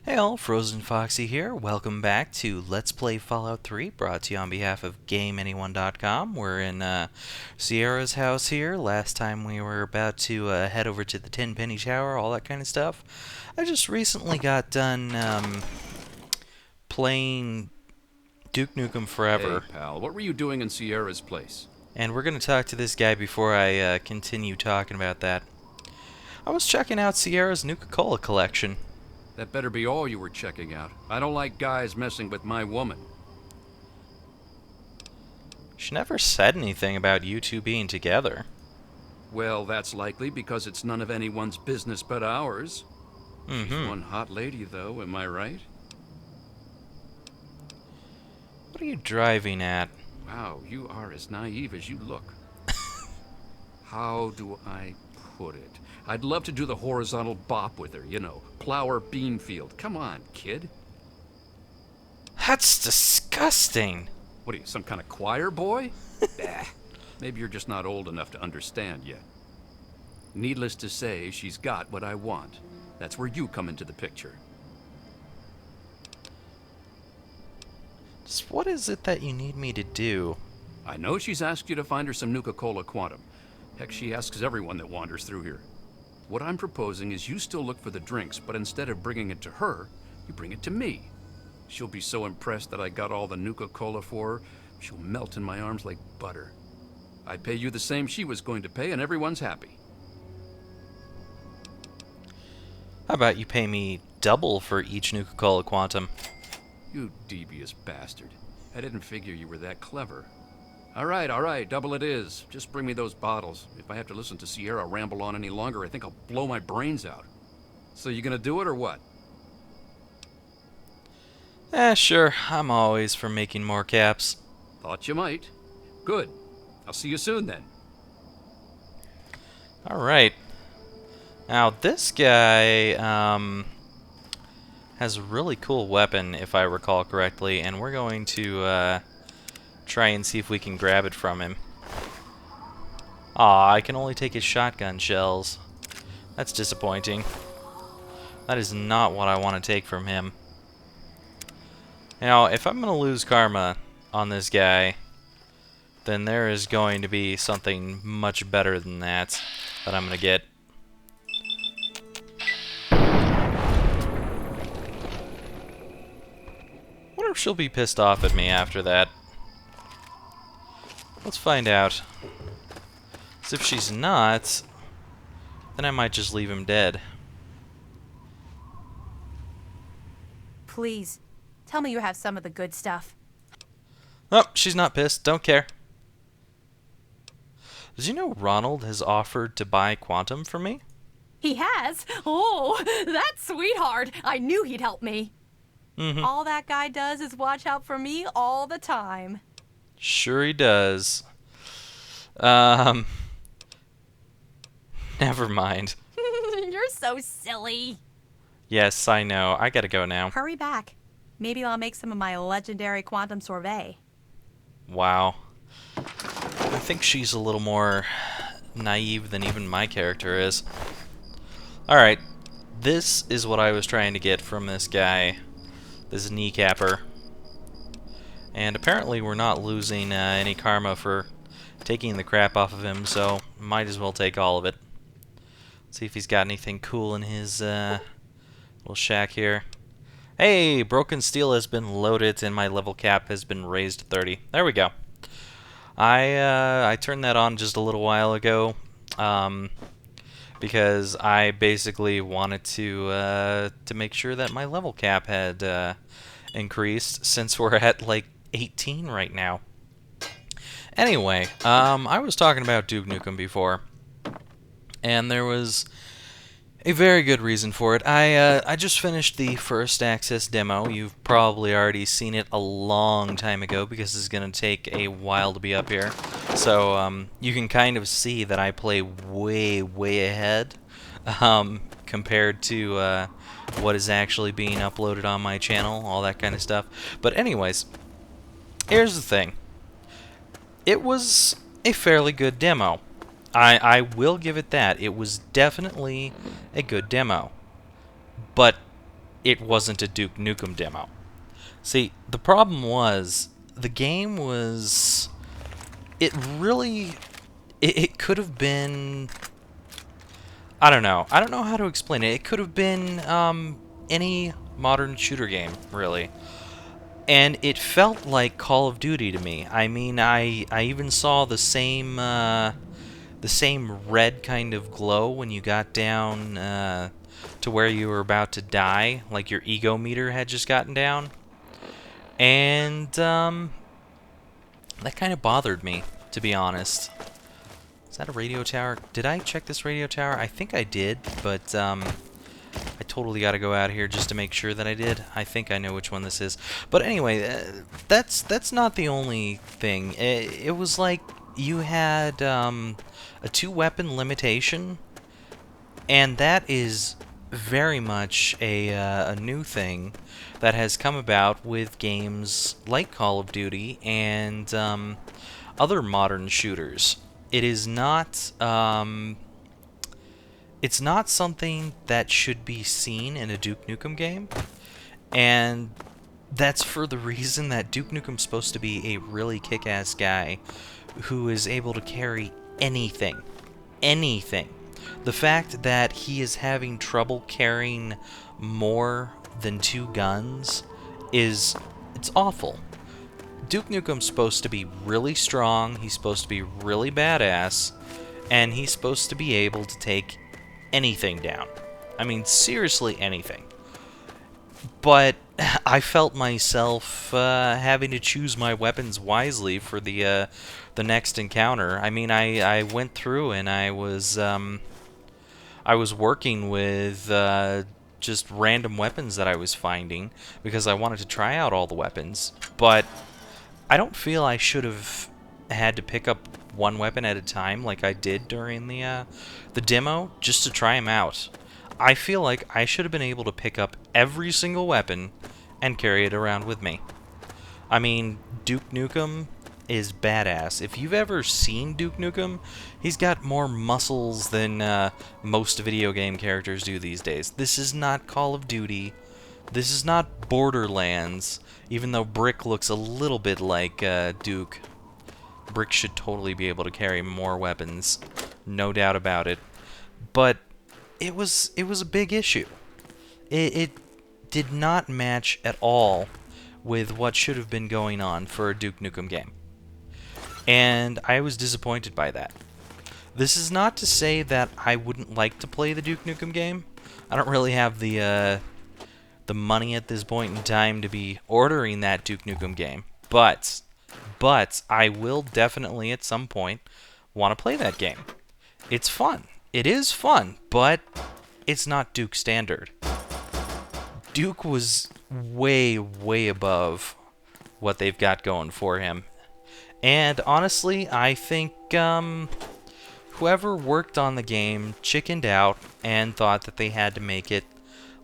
Hey all, FrozenFoxy here. Welcome back to Let's Play Fallout 3, brought to you on behalf of GameAnyone.com. We're in Sierra's house here. Last time we were about to head over to the Tin Penny Tower, all that kind of stuff. I just recently got done playing Duke Nukem Forever. Hey, pal, what were you doing in Sierra's place? And we're going to talk to this guy before I continue talking about that. I was checking out Sierra's Nuka-Cola collection. That better be all you were checking out. I don't like guys messing with my woman. She never said anything about you two being together. Well, that's likely because it's none of anyone's business but ours. She's one hot lady, though, am I right? What are you driving at? Wow, you are as naive as you look. How do I put it? I'd love to do the horizontal bop with her, you know, plow her bean field. Come on, kid. That's disgusting. What are you, some kind of choir boy? Bah. Maybe you're just not old enough to understand yet. Needless to say, she's got what I want. That's where you come into the picture. Just what is it that you need me to do? I know she's asked you to find her some Nuka-Cola Quantum. Heck, she asks everyone that wanders through here. What I'm proposing is you still look for the drinks, but instead of bringing it to her, you bring it to me. She'll be so impressed that I got all the Nuka-Cola for her, she'll melt in my arms like butter. I pay you the same she was going to pay, and everyone's happy. How about you pay me double for each Nuka-Cola Quantum? You devious bastard. I didn't figure you were that clever. All right, double it is. Just bring me those bottles. If I have to listen to Sierra ramble on any longer, I think I'll blow my brains out. So you gonna do it or what? Sure. I'm always for making more caps. Thought you might. Good. I'll see you soon then. Alright. Now, this guy, has a really cool weapon, if I recall correctly, and we're going to, try and see if we can grab it from him. Aw, I can only take his shotgun shells. That's disappointing. That is not what I want to take from him. Now, if I'm going to lose karma on this guy, then there is going to be something much better than that I'm going to get. Wonder if she'll be pissed off at me after that. Let's find out. 'Cause if she's not, then I might just leave him dead. Please, tell me you have some of the good stuff. Oh, she's not pissed. Don't care. Did you know Ronald has offered to buy Quantum for me? He has? Oh, that sweetheart. I knew he'd help me. All that guy does is watch out for me all the time. Sure he does. Never mind. You're so silly. Yes, I know. I gotta go now. Hurry back. Maybe I'll make some of my legendary quantum sorbet. Wow. I think she's a little more naive than even my character is. Alright. This is what I was trying to get from this guy. This kneecapper. And apparently we're not losing any karma for taking the crap off of him, so might as well take all of it. See if he's got anything cool in his little shack here. Hey, broken steel has been loaded and my level cap has been raised to 30. There we go. I turned that on just a little while ago because I basically wanted to make sure that my level cap had increased, since we're at like 18 right now. Anyway, I was talking about Duke Nukem before, and there was a very good reason for it. I just finished the first access demo. You've probably already seen it a long time ago because it's going to take a while to be up here. So you can kind of see that I play way, way ahead compared to what is actually being uploaded on my channel, all that kind of stuff. But anyways, here's the thing. It was a fairly good demo. I will give it that. It was definitely a good demo. But it wasn't a Duke Nukem demo. See, the problem was the game was it really it could have been, I don't know. I don't know how to explain it. It could have been any modern shooter game, really. And it felt like Call of Duty to me. I mean, I even saw the same red kind of glow when you got down to where you were about to die, like your ego meter had just gotten down. And that kind of bothered me, to be honest. Is that a radio tower? Did I check this radio tower? I think I did, but I totally got to go out here just to make sure that I did. I think I know which one this is. But anyway, that's not the only thing. It was like you had a 2-weapon limitation, and that is very much a new thing that has come about with games like Call of Duty and other modern shooters. It is not it's not something that should be seen in a Duke Nukem game, and that's for the reason that Duke Nukem's supposed to be a really kick-ass guy who is able to carry anything. Anything. The fact that he is having trouble carrying more than 2 guns it's awful. Duke Nukem's supposed to be really strong, he's supposed to be really badass, and he's supposed to be able to take anything down. I mean, seriously anything. But I felt myself having to choose my weapons wisely for the next encounter. I mean, I went through and I was working with just random weapons that I was finding because I wanted to try out all the weapons. But I don't feel I should have had to pick up one weapon at a time like I did during the demo just to try them out. I feel like I should have been able to pick up every single weapon and carry it around with me. I mean, Duke Nukem is badass. If you've ever seen Duke Nukem, he's got more muscles than most video game characters do these days. This is not Call of Duty. This is not Borderlands, even though Brick looks a little bit like Duke. Brick should totally be able to carry more weapons, no doubt about it. But it was a big issue. It did not match at all with what should have been going on for a Duke Nukem game. And I was disappointed by that. This is not to say that I wouldn't like to play the Duke Nukem game. I don't really have the money at this point in time to be ordering that Duke Nukem game. But I will definitely at some point want to play that game. It's fun. It is fun, but it's not Duke standard. Duke was way, way above what they've got going for him. And honestly, I think whoever worked on the game chickened out and thought that they had to make it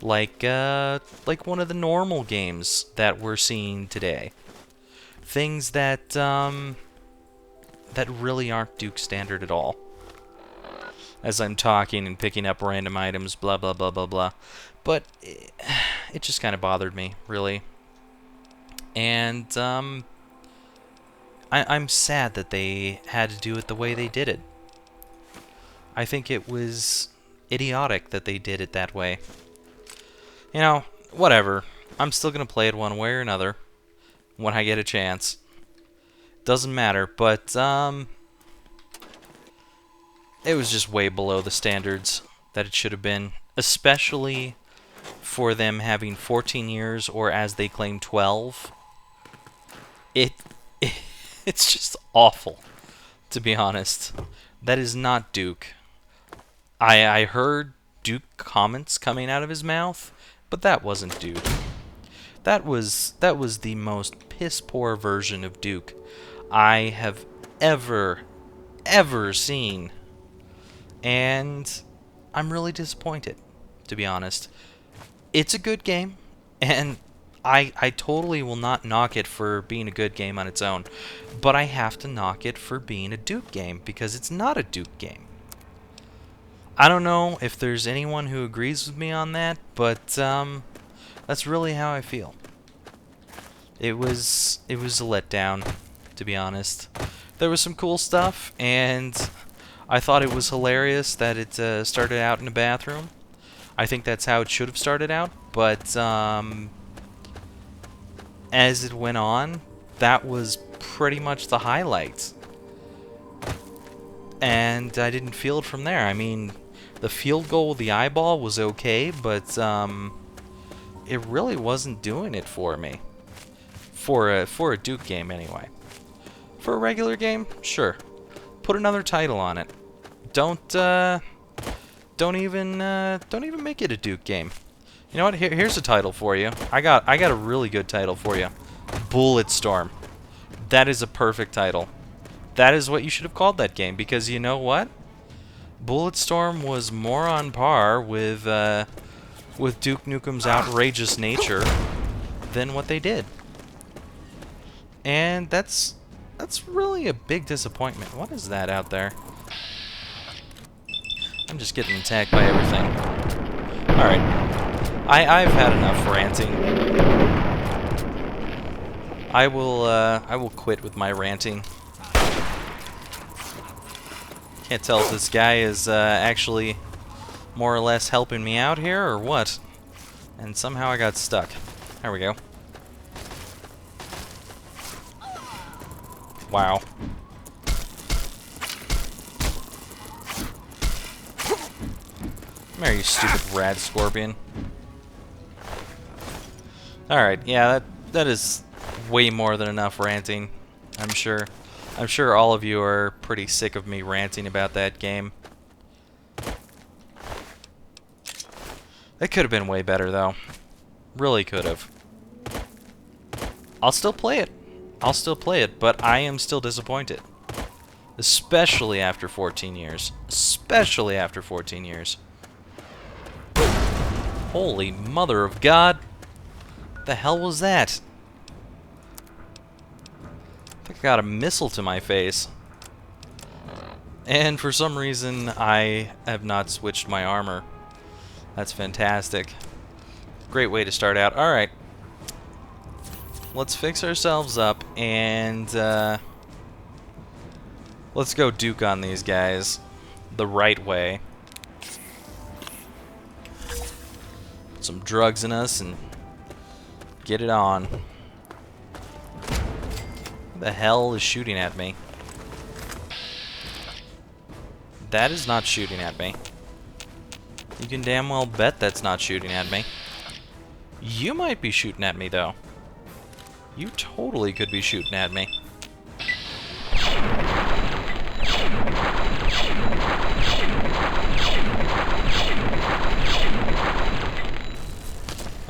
like one of the normal games that we're seeing today. Things that that really aren't Duke standard at all. As I'm talking and picking up random items, blah, blah, blah, blah, blah. But it just kind of bothered me, really. And I'm sad that they had to do it the way they did it. I think it was idiotic that they did it that way. You know, whatever. I'm still going to play it one way or another when I get a chance. Doesn't matter, but it was just way below the standards that it should have been, especially for them having 14 years, or as they claim, 12. It's just awful, to be honest. That is not Duke. I heard Duke comments coming out of his mouth, but that wasn't Duke. That was the most piss-poor version of Duke I have ever seen. And I'm really disappointed, to be honest. It's a good game, and I totally will not knock it for being a good game on its own, but I have to knock it for being a Duke game, because it's not a Duke game. I don't know if there's anyone who agrees with me on that, but That's really how I feel. It was a letdown, to be honest. There was some cool stuff, and I thought it was hilarious that it started out in a bathroom. I think that's how it should have started out, but as it went on, that was pretty much the highlight. And I didn't feel it from there. I mean, the field goal with the eyeball was okay, but it really wasn't doing it for me. For a Duke game, anyway. For a regular game, sure. Put another title on it. Don't even make it a Duke game. You know what? Here's a title for you. I got a really good title for you. Bulletstorm. That is a perfect title. That is what you should have called that game, because you know what? Bulletstorm was more on par with Duke Nukem's outrageous nature than what they did. And that's really a big disappointment. What is that out there? I'm just getting attacked by everything. Alright. I've had enough ranting. I will quit with my ranting. Can't tell if this guy is actually more or less helping me out here or what. And somehow I got stuck. There we go. Wow. Come here, you stupid rad scorpion. Alright, yeah, that is way more than enough ranting, I'm sure. I'm sure all of you are pretty sick of me ranting about that game. It could have been way better, though. Really could have. I'll still play it. I'll still play it, but I am still disappointed. Especially after 14 years. Especially after 14 years. Holy mother of God. The hell was that? I think I got a missile to my face. And for some reason, I have not switched my armor. That's fantastic. Great way to start out. Alright. Let's fix ourselves up and let's go Duke on these guys the right way. Put some drugs in us and get it on. Who the hell is shooting at me? That is not shooting at me. You can damn well bet that's not shooting at me. You might be shooting at me, though. You totally could be shooting at me.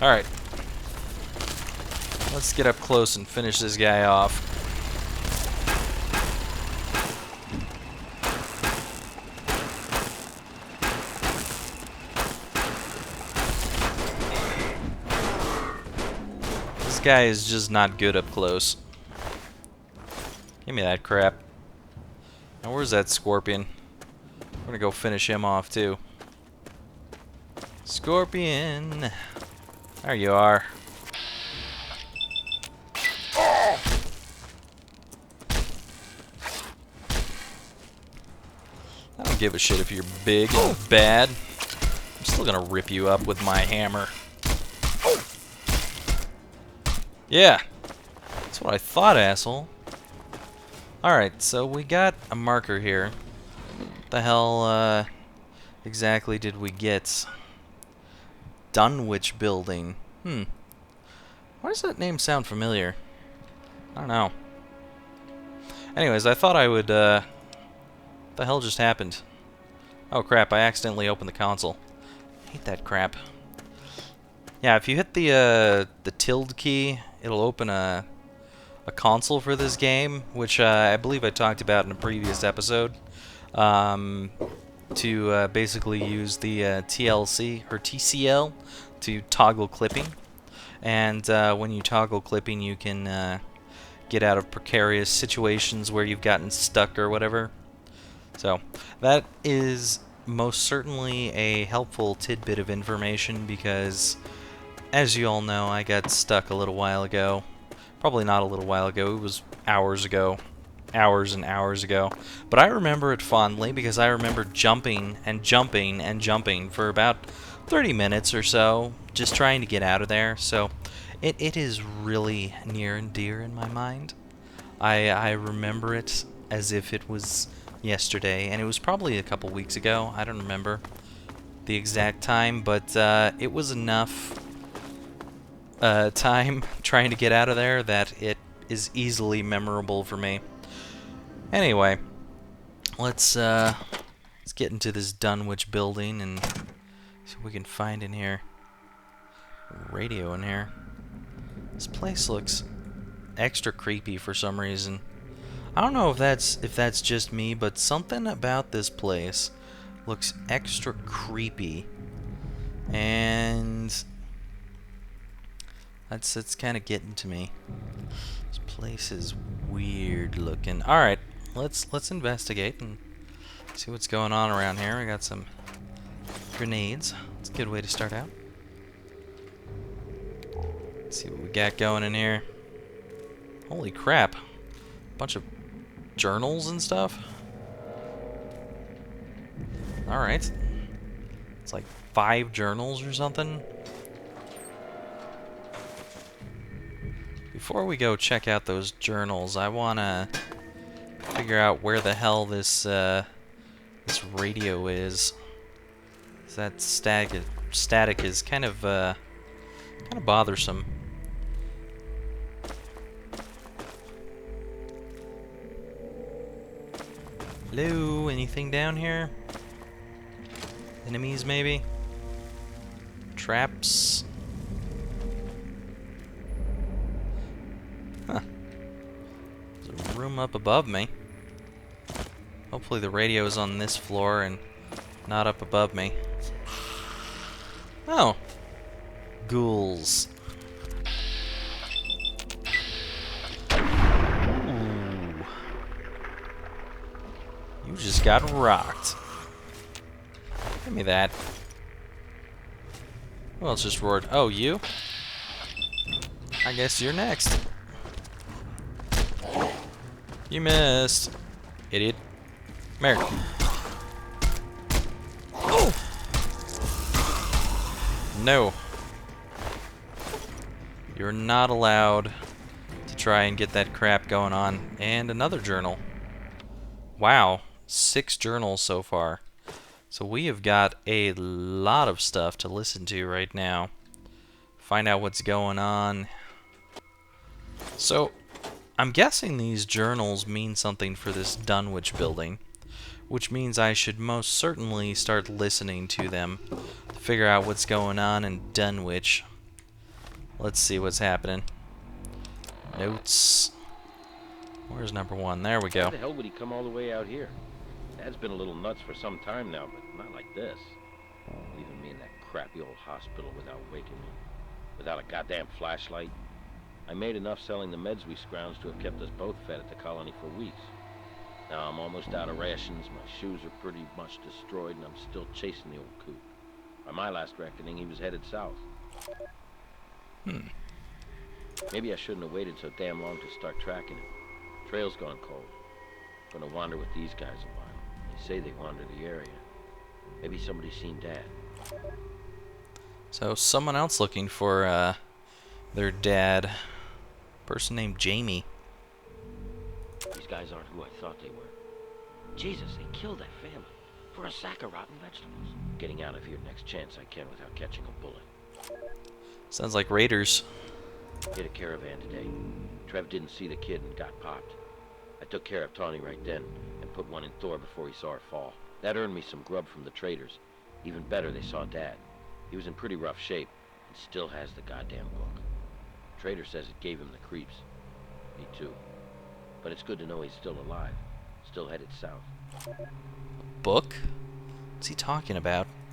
Alright. Let's get up close and finish this guy off. This guy is just not good up close. Give me that crap. Now where's that scorpion? We're gonna go finish him off too. Scorpion! There you are. I don't give a shit if you're big and bad. I'm still gonna rip you up with my hammer. Yeah, that's what I thought, asshole. Alright, so we got a marker here. What the hell exactly did we get? Dunwich Building. Why does that name sound familiar? I don't know. Anyways, I thought I would, what the hell just happened? Oh crap, I accidentally opened the console. I hate that crap. Yeah, if you hit the tilde key, it'll open a console for this game, which I believe I talked about in a previous episode. To basically use the TLC or TCL to toggle clipping, and when you toggle clipping, you can get out of precarious situations where you've gotten stuck or whatever. So that is most certainly a helpful tidbit of information, because as you all know, I got stuck a little while ago. Probably not a little while ago, it was hours ago. Hours and hours ago. But I remember it fondly because I remember jumping and jumping and jumping for about 30 minutes or so, just trying to get out of there. So it is really near and dear in my mind. I remember it as if it was yesterday, and it was probably a couple weeks ago. I don't remember the exact time, but it was enough time trying to get out of there that it is easily memorable for me. Anyway, let's get into this Dunwich building and see what we can find in here. Radio in here. This place looks extra creepy for some reason. I don't know if that's just me, but something about this place looks extra creepy, and that's kind of getting to me. This place is weird looking. All right, let's investigate and see what's going on around here. We got some grenades. It's a good way to start out. Let's see what we got going in here. Holy crap! Bunch of journals and stuff. All right, it's like 5 journals or something. Before we go check out those journals, I wanna figure out where the hell this radio is. That static is kind of bothersome. Hello, anything down here? Enemies, maybe? Traps? Huh. There's a room up above me. Hopefully the radio is on this floor and not up above me. Oh. Ghouls. Ooh. You just got rocked. Give me that. Who else just roared? Oh, you? I guess you're next. You missed. Idiot. Come here. Oh! No. You're not allowed to try and get that crap going on. And another journal. Wow. 6 journals so far. So we have got a lot of stuff to listen to right now. Find out what's going on. So, I'm guessing these journals mean something for this Dunwich building, which means I should most certainly start listening to them to figure out what's going on in Dunwich. Let's see what's happening. Notes. Where's number 1? There we go. Why the hell would he come all the way out here? Dad's been a little nuts for some time now, but not like this. Leaving me in that crappy old hospital without waking me. Without a goddamn flashlight. I made enough selling the meds we scrounged to have kept us both fed at the colony for weeks. Now I'm almost out of rations, my shoes are pretty much destroyed, and I'm still chasing the old coot. By my last reckoning, he was headed south. Maybe I shouldn't have waited so damn long to start tracking him. Trail's gone cold. Gonna wander with these guys a while. They say they wander the area. Maybe somebody's seen Dad. So someone else looking for their dad. Person named Jamie. These guys aren't who I thought they were. Jesus, they killed that family for a sack of rotten vegetables. Getting out of here next chance I can without catching a bullet. Sounds like raiders. Hit a caravan today. Trev didn't see the kid and got popped. I took care of Tawny right then and put one in Thor before he saw her fall. That earned me some grub from the traders. Even better, they saw Dad. He was in pretty rough shape and still has the goddamn book. Trader says it gave him the creeps. Me too. But it's good to know he's still alive. Still headed south. Book? What's he talking about?